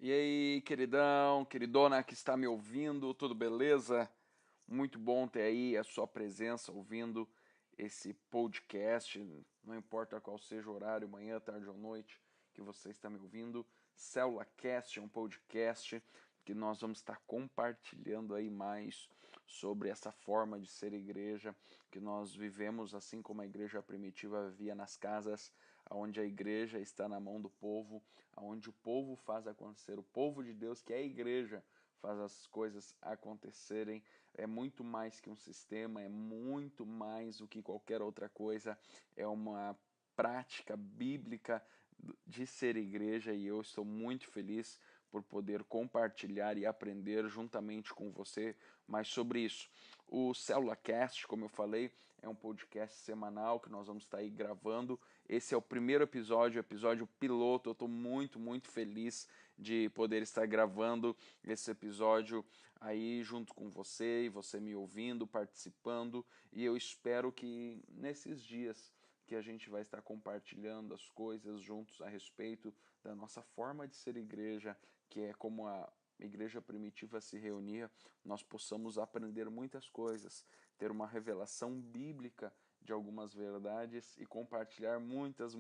E aí, queridão, queridona que está me ouvindo, tudo beleza? Muito bom ter aí a sua presença ouvindo esse podcast, não importa qual seja o horário, manhã, tarde ou noite que você está me ouvindo. Célula Cast é um podcast que nós vamos estar compartilhando aí mais sobre essa forma de ser igreja que nós vivemos, assim como a igreja primitiva vivia nas casas, onde a igreja está na mão do povo, onde o povo faz acontecer, o povo de Deus, que é a igreja, faz as coisas acontecerem. É muito mais que um sistema, é muito mais do que qualquer outra coisa, é uma prática bíblica de ser igreja e eu estou muito feliz por poder compartilhar e aprender juntamente com você mais sobre isso. O Célula Cast, como eu falei, é um podcast semanal que nós vamos estar aí gravando. Esse é o primeiro episódio, episódio piloto. Eu estou muito feliz de poder estar gravando esse episódio aí junto com você e você me ouvindo, participando. E eu espero que nesses dias que a gente vai estar compartilhando as coisas juntos a respeito da nossa forma de ser igreja, que é como a igreja primitiva se reunia, nós possamos aprender muitas coisas, ter uma revelação bíblica de algumas verdades e compartilhar muitas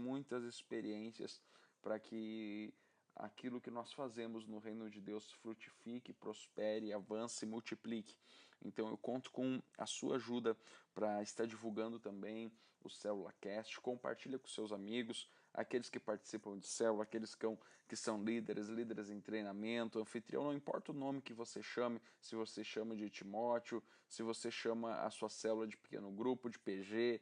experiências para que aquilo que nós fazemos no reino de Deus frutifique, prospere, avance e multiplique. Então eu conto com a sua ajuda para estar divulgando também o Célula Cast. Compartilha com seus amigos, aqueles que participam de célula, aqueles que são líderes em treinamento, anfitrião, não importa o nome que você chame, se você chama de Timóteo, se você chama a sua célula de pequeno grupo, de PG,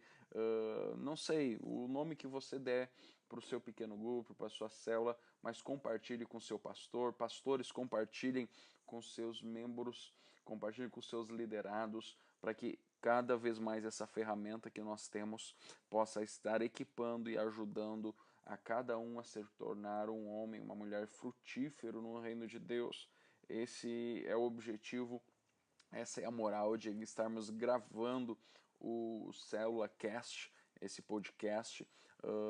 não sei, o nome que você der para o seu pequeno grupo, para a sua célula, mas compartilhe com seu pastor, pastores compartilhem com seus membros, compartilhem com seus liderados, para que cada vez mais essa ferramenta que nós temos possa estar equipando e ajudando a cada um a se tornar um homem, uma mulher frutífero no reino de Deus. Esse é o objetivo, essa é a moral de estarmos gravando o Célula Cast, esse podcast.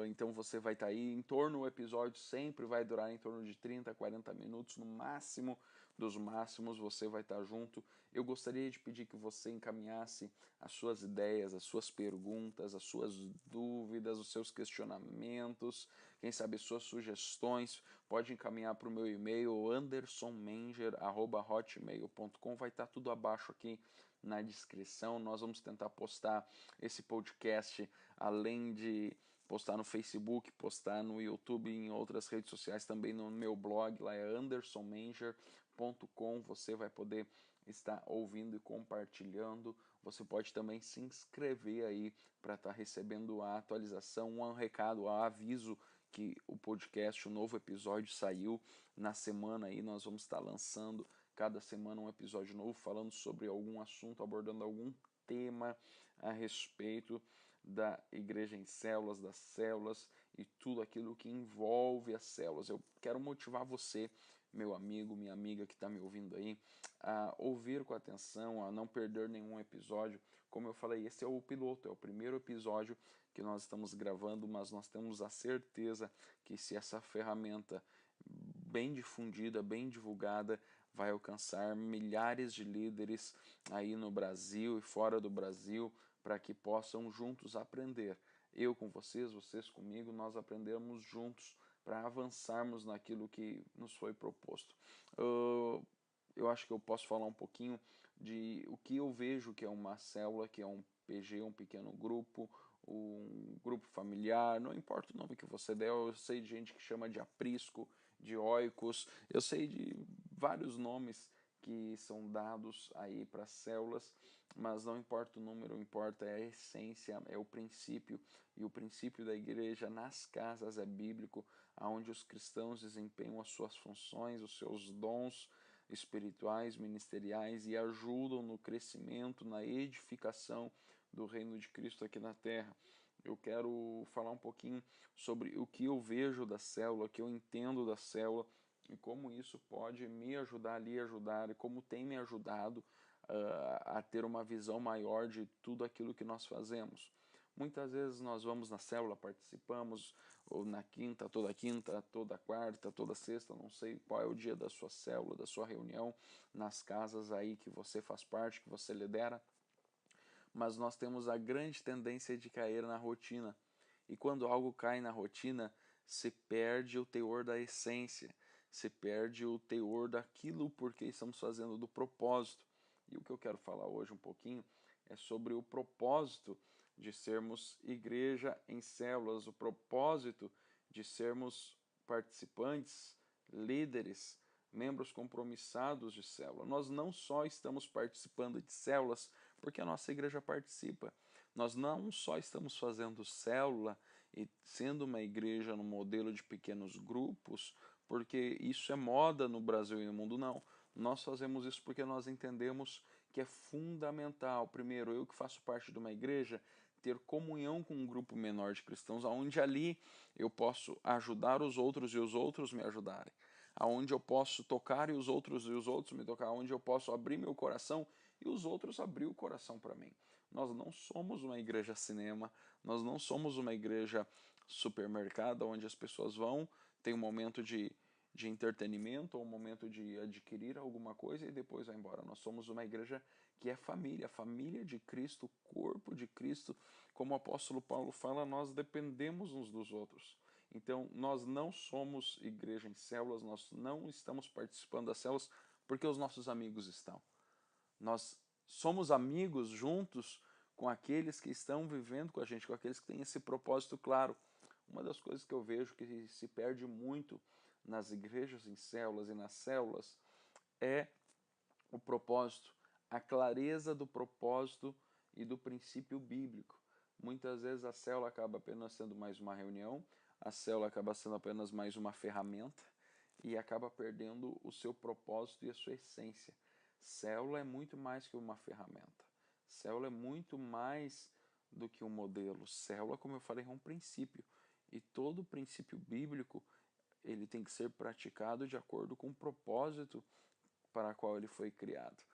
Então você vai estar aí em torno, o episódio sempre vai durar em torno de 30, 40 minutos, no máximo dos máximos você vai estar junto. Eu gostaria de pedir que você encaminhasse as suas ideias, as suas perguntas, as suas dúvidas, os seus questionamentos, quem sabe suas sugestões, pode encaminhar para o meu e-mail andersonmenger@hotmail.com, vai estar tudo abaixo aqui na descrição. Nós vamos tentar postar esse podcast, além de postar no Facebook, postar no YouTube e em outras redes sociais, também no meu blog, lá é andersonmenger.com. Você vai poder estar ouvindo e compartilhando. Você pode também se inscrever aí para estar recebendo a atualização, um recado, um aviso que o podcast, o novo episódio saiu na semana aí. Nós vamos estar lançando cada semana um episódio novo falando sobre algum assunto, abordando algum tema a respeito da igreja em células, das células e tudo aquilo que envolve as células. Eu quero motivar você, meu amigo, minha amiga que está me ouvindo aí, a ouvir com atenção, a não perder nenhum episódio. Como eu falei, esse é o piloto, é o primeiro episódio que nós estamos gravando, mas nós temos a certeza que se essa ferramenta bem difundida, bem divulgada, vai alcançar milhares de líderes aí no Brasil e fora do Brasil, para que possam juntos aprender. Eu com vocês, vocês comigo, nós aprendemos juntos para avançarmos naquilo que nos foi proposto. Eu acho que eu posso falar um pouquinho de o que eu vejo que é uma célula, que é um PG, um pequeno grupo, um grupo familiar, não importa o nome que você der, eu sei de gente que chama de aprisco, de oikos, eu sei de vários nomes que são dados aí para células, mas não importa o número, importa é a essência, é o princípio, e o princípio da igreja nas casas é bíblico, onde os cristãos desempenham as suas funções, os seus dons espirituais, ministeriais e ajudam no crescimento, na edificação do reino de Cristo aqui na terra. Eu quero falar um pouquinho sobre o que eu vejo da célula, o que eu entendo da célula e como isso pode me ajudar, lhe ajudar e como tem me ajudado a ter uma visão maior de tudo aquilo que nós fazemos. Muitas vezes nós vamos na célula, participamos, ou na quinta, toda quarta, toda sexta, não sei qual é o dia da sua célula, da sua reunião, nas casas aí que você faz parte, que você lidera, mas nós temos a grande tendência de cair na rotina. E quando algo cai na rotina, se perde o teor da essência, se perde o teor daquilo porque estamos fazendo, do propósito. E o que eu quero falar hoje um pouquinho é sobre o propósito de sermos igreja em células, o propósito de sermos participantes, líderes, membros compromissados de célula. Nós não só estamos participando de células porque a nossa igreja participa. Nós não só estamos fazendo célula e sendo uma igreja no modelo de pequenos grupos, porque isso é moda no Brasil e no mundo, não. Nós fazemos isso porque nós entendemos que é fundamental, primeiro, eu que faço parte de uma igreja, ter comunhão com um grupo menor de cristãos, onde ali eu posso ajudar os outros e os outros me ajudarem, aonde eu posso tocar e os outros me tocar, onde eu posso abrir meu coração e os outros abrir o coração para mim. Nós não somos uma igreja cinema, nós não somos uma igreja supermercado, onde as pessoas vão, tem um momento de entretenimento ou um momento de adquirir alguma coisa e depois vai embora. Nós somos uma igreja que é família, família de Cristo, corpo de Cristo. Como o apóstolo Paulo fala, nós dependemos uns dos outros. Então, nós não somos igreja em células, nós não estamos participando das células porque os nossos amigos estão. Nós somos amigos juntos com aqueles que estão vivendo com a gente, com aqueles que têm esse propósito claro. Uma das coisas que eu vejo que se perde muito nas igrejas em células e nas células é o propósito, a clareza do propósito e do princípio bíblico. Muitas vezes a célula acaba apenas sendo mais uma reunião, a célula acaba sendo apenas mais uma ferramenta e acaba perdendo o seu propósito e a sua essência. Célula é muito mais que uma ferramenta. Célula é muito mais do que um modelo. Célula, como eu falei, é um princípio. E todo princípio bíblico ele tem que ser praticado de acordo com o propósito para o qual ele foi criado.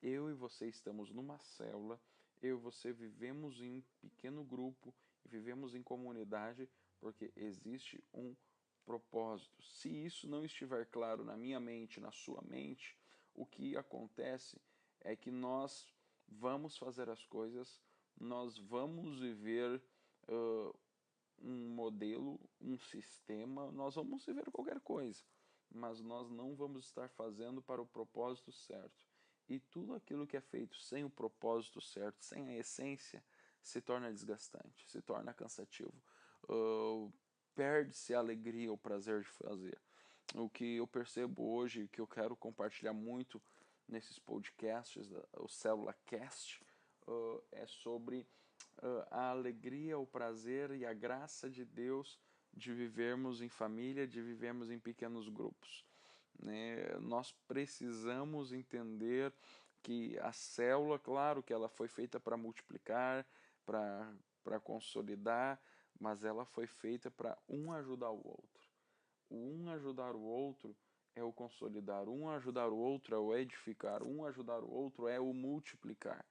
Eu e você estamos numa célula, eu e você vivemos em um pequeno grupo, vivemos em comunidade, porque existe um propósito. Se isso não estiver claro na minha mente, na sua mente, o que acontece é que nós vamos fazer as coisas, nós vamos viver um modelo, um sistema, nós vamos viver qualquer coisa, mas nós não vamos estar fazendo para o propósito certo. E tudo aquilo que é feito sem o propósito certo, sem a essência, se torna desgastante, se torna cansativo. Perde-se a alegria, o prazer de fazer. O que eu percebo hoje, que eu quero compartilhar muito nesses podcasts, o Célula Cast, é sobre a alegria, o prazer e a graça de Deus de vivermos em família, de vivermos em pequenos grupos. Né? Nós precisamos entender que a célula, claro que ela foi feita para multiplicar, para consolidar, mas ela foi feita para um ajudar o outro. O um ajudar o outro é o consolidar, um ajudar o outro é o edificar, um ajudar o outro é o multiplicar.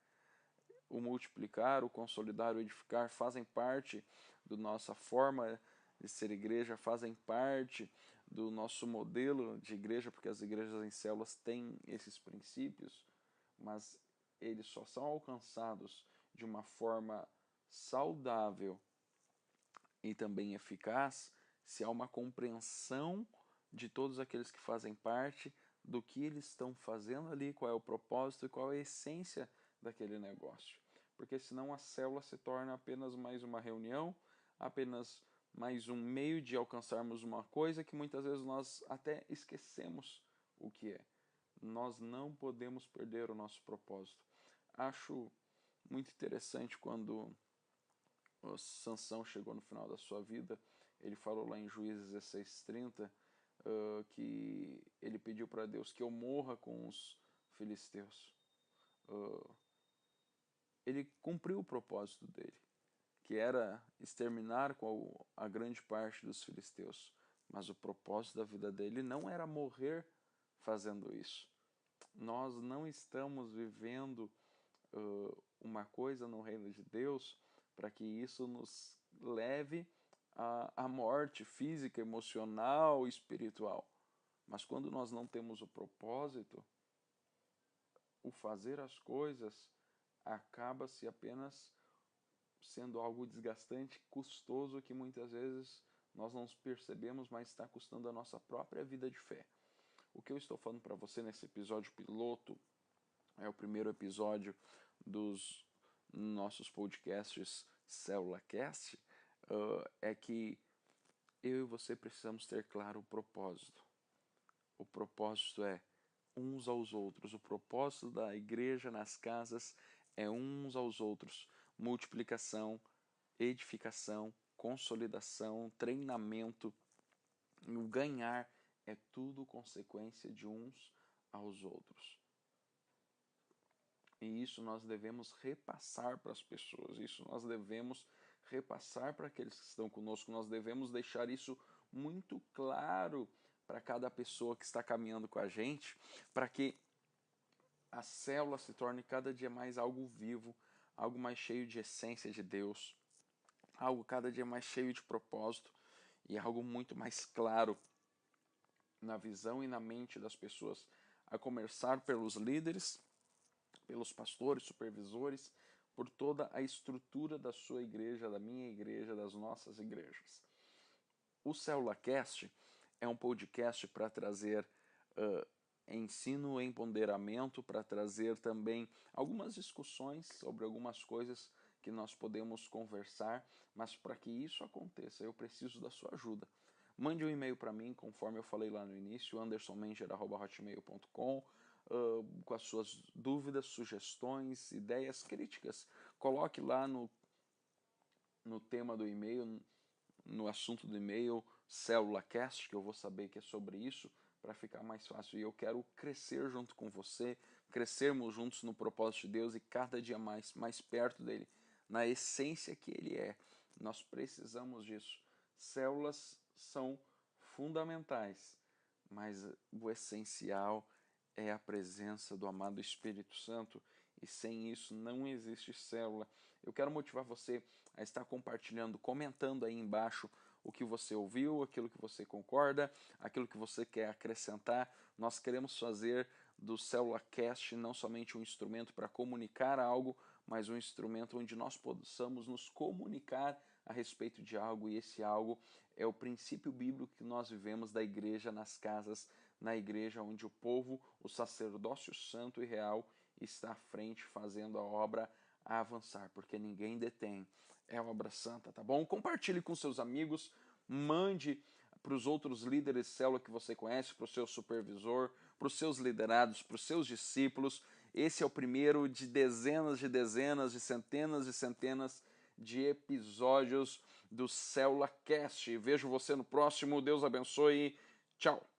O multiplicar, o consolidar, o edificar fazem parte da nossa forma de ser igreja, fazem parte do nosso modelo de igreja, porque as igrejas em células têm esses princípios, mas eles só são alcançados de uma forma saudável e também eficaz se há uma compreensão de todos aqueles que fazem parte do que eles estão fazendo ali, qual é o propósito e qual é a essência daquele negócio. Porque senão a célula se torna apenas mais uma reunião, apenas mais um meio de alcançarmos uma coisa que muitas vezes nós até esquecemos o que é. Nós não podemos perder o nosso propósito. Acho muito interessante quando Sansão chegou no final da sua vida, ele falou lá em Juízes 16:30 que ele pediu para Deus que eu morra com os filisteus. Ele cumpriu o propósito dele, que era exterminar com a grande parte dos filisteus. Mas o propósito da vida dele não era morrer fazendo isso. Nós não estamos vivendo uma coisa no reino de Deus para que isso nos leve à morte física, emocional e espiritual. Mas quando nós não temos o propósito, o fazer as coisas acaba-se apenas sendo algo desgastante, custoso, que muitas vezes nós não percebemos, mas está custando a nossa própria vida de fé. O que eu estou falando para você nesse episódio piloto, é o primeiro episódio dos nossos podcasts Célula Cast, é que eu e você precisamos ter claro o propósito. O propósito é uns aos outros. O propósito da igreja nas casas é uns aos outros. Multiplicação, edificação, consolidação, treinamento. O ganhar é tudo consequência de uns aos outros. E isso nós devemos repassar para as pessoas, isso nós devemos repassar para aqueles que estão conosco, nós devemos deixar isso muito claro para cada pessoa que está caminhando com a gente, para que a célula se torne cada dia mais algo vivo, algo mais cheio de essência de Deus, algo cada dia mais cheio de propósito e algo muito mais claro na visão e na mente das pessoas, a começar pelos líderes, pelos pastores, supervisores, por toda a estrutura da sua igreja, da minha igreja, das nossas igrejas. O CélulaCast é um podcast para trazer ensino, empoderamento, para trazer também algumas discussões sobre algumas coisas que nós podemos conversar, mas para que isso aconteça, eu preciso da sua ajuda. Mande um e-mail para mim, conforme eu falei lá no início, andersonmenger@hotmail.com, com as suas dúvidas, sugestões, ideias, críticas. Coloque lá no tema do e-mail, no assunto do e-mail, CélulaCast, que eu vou saber que é sobre isso, para ficar mais fácil. E eu quero crescer junto com você, crescermos juntos no propósito de Deus e cada dia mais perto dele, na essência que ele é. Nós precisamos disso. Células são fundamentais, mas o essencial é a presença do amado Espírito Santo, e sem isso não existe célula. Eu quero motivar você a estar compartilhando, comentando aí embaixo o que você ouviu, aquilo que você concorda, aquilo que você quer acrescentar. Nós queremos fazer do CélulaCast não somente um instrumento para comunicar algo, mas um instrumento onde nós possamos nos comunicar a respeito de algo, e esse algo é o princípio bíblico que nós vivemos da igreja nas casas, na igreja onde o povo, o sacerdócio santo e real, está à frente fazendo a obra a avançar, porque ninguém detém, é obra santa, tá bom? Compartilhe com seus amigos, mande para os outros líderes de célula que você conhece, para o seu supervisor, para os seus liderados, para os seus discípulos. Esse é o primeiro de dezenas, de centenas de episódios do CélulaCast. Vejo você no próximo. Deus abençoe. Tchau.